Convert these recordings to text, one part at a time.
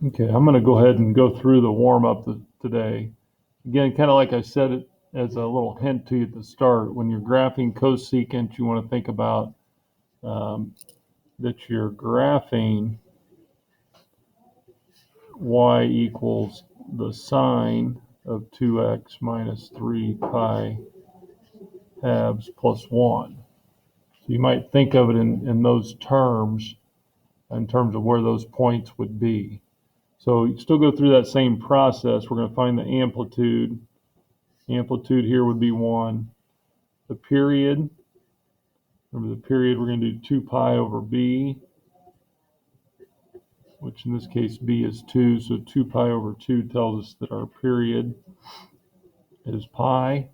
Okay, I'm going to go ahead and go through the warm-up today. Again, kind of like I said it as a little hint to you at the start, when you're graphing cosecant, you want to think about that you're graphing y equals the sine of 2x minus 3 pi halves plus 1. So you might think of it in those terms, in terms of where those points would be. So you still go through that same process. We're going to find the amplitude. The amplitude here would be 1. The period, remember the period, we're going to do 2 pi over b, which in this case b is 2, so 2 pi over 2 tells us that our period is pi.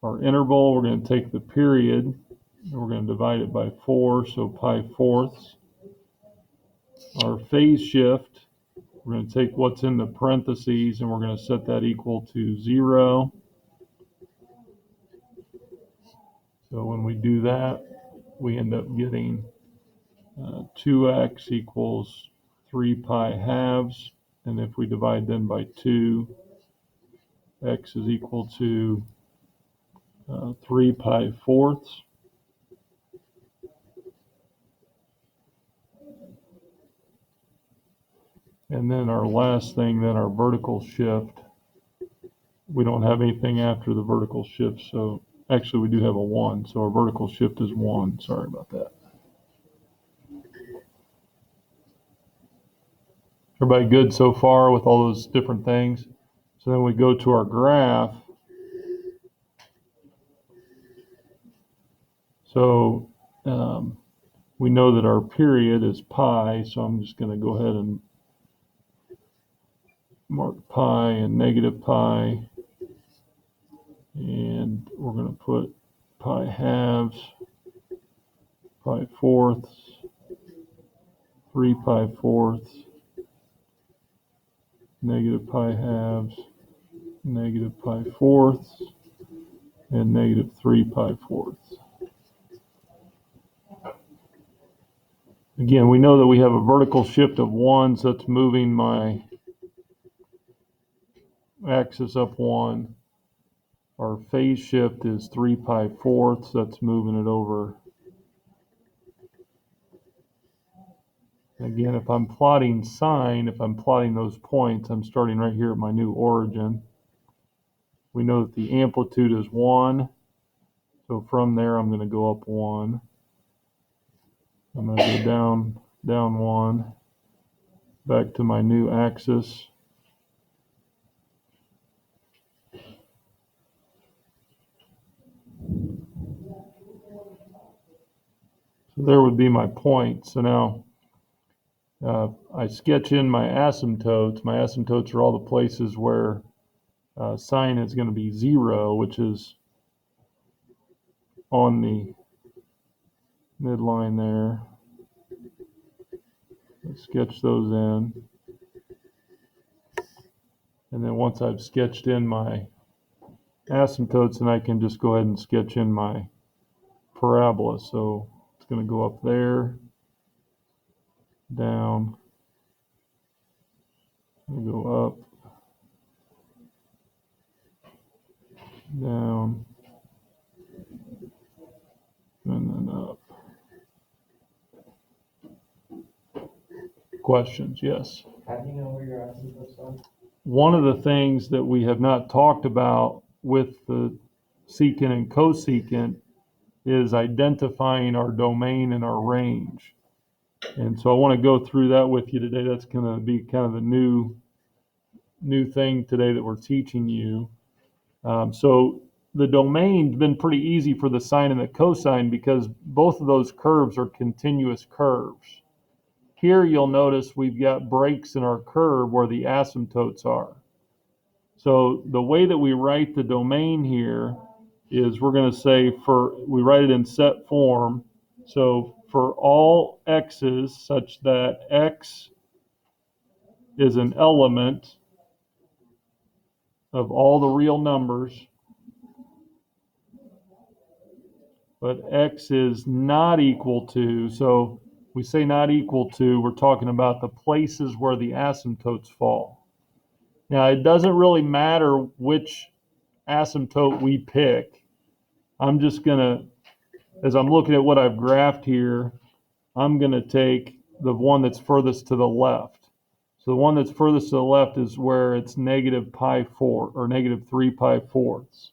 Our interval, we're going to take the period, and we're going to divide it by 4, so pi fourths. Our phase shift, we're going to take what's in the parentheses, and we're going to set that equal to 0. So when we do that, we end up getting 2x equals 3 pi halves, and if we divide then by 2, x is equal to 3 pi fourths. And then our last thing, then our vertical shift, we don't have anything after the vertical shift, so actually we do have a 1, so our vertical shift is 1. Sorry about that. Everybody good so far with all those different things? So then we go to our graph. So we know that our period is pi, so I'm just going to go ahead and mark pi and negative pi, and we're going to put pi halves, pi fourths, 3 pi fourths, negative pi halves, negative pi fourths, and negative 3 pi fourths. Again, we know that we have a vertical shift of 1, so that's moving my axis up 1. Our phase shift is 3 pi fourths, that's moving it over. Again, if I'm plotting sine, if I'm plotting those points, I'm starting right here at my new origin. We know that the amplitude is 1, so from there I'm going to go up 1. I'm going to go down 1, back to my new axis. So there would be my point. So now I sketch in my asymptotes. My asymptotes are all the places where sine is going to be 0, which is on the midline there. I sketch those in. And then once I've sketched in my asymptotes, then I can just go ahead and sketch in my parabola. So it's going to go up there, down, go up, down, and then up. Questions? Yes. How do you know where your asymptotes are? One of the things that we have not talked about with the secant and cosecant is identifying our domain and our range. And so I want to go through that with you today. That's going to be kind of the new thing today that we're teaching you. So the domain's been pretty easy for the sine and the cosine because both of those curves are continuous curves. Here you'll notice we've got breaks in our curve where the asymptotes are. So the way that we write the domain here is we're going to say we write it in set form. So for all x's such that x is an element of all the real numbers, but x is not equal to, so we say not equal to, we're talking about the places where the asymptotes fall. Now, it doesn't really matter which asymptote we pick. I'm just going to, as I'm looking at what I've graphed here, I'm going to take the one that's furthest to the left. So the one that's furthest to the left is where it's negative pi 4 or negative 3 pi fourths.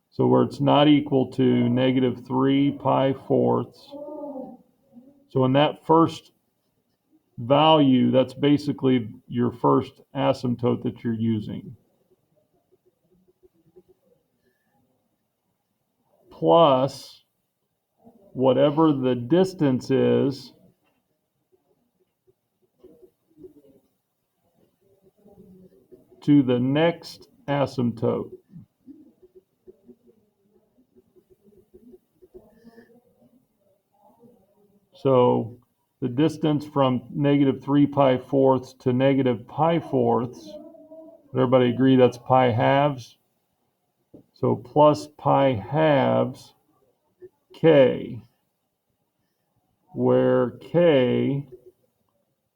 So where it's not equal to negative 3 pi fourths. So in that first value, that's basically your first asymptote that you're using. Plus whatever the distance is to the next asymptote. So the distance from negative 3 pi fourths to negative pi fourths, would everybody agree that's pi halves? So plus pi halves k, where k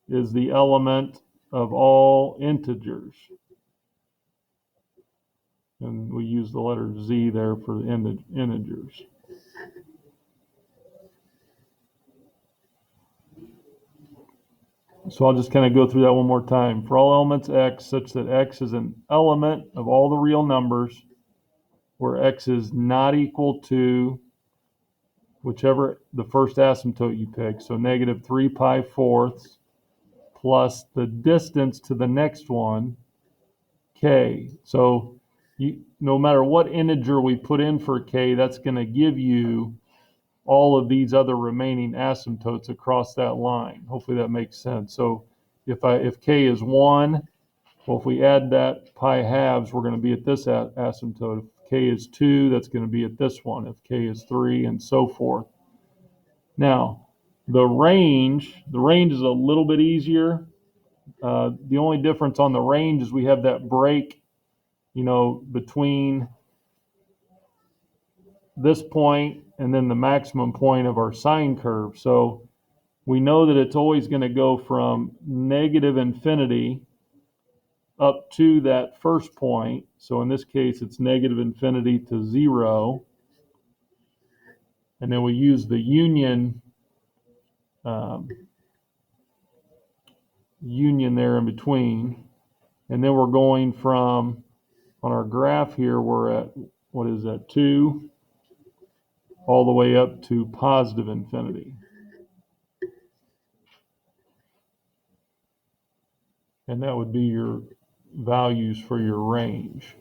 is the element of all integers. And we use the letter z there for the integers. So I'll just kind of go through that one more time. For all elements x, such that x is an element of all the real numbers, where x is not equal to whichever the first asymptote you pick. So negative 3 pi fourths plus the distance to the next one, k. So no matter what integer we put in for k, that's going to give you all of these other remaining asymptotes across that line. Hopefully that makes sense. So if k is 1, well, if we add that pi halves, we're going to be at this asymptote. If k is 2, that's going to be at this one. If k is 3, and so forth. Now, the range is a little bit easier. The only difference on the range is we have that break, between this point and then the maximum point of our sine curve. So we know that it's always going to go from negative infinity up to that first point. So in this case, it's negative infinity to 0. And then we use the union there in between. And then we're going from, on our graph here, we're at, 2, all the way up to positive infinity. And that would be your values for your range.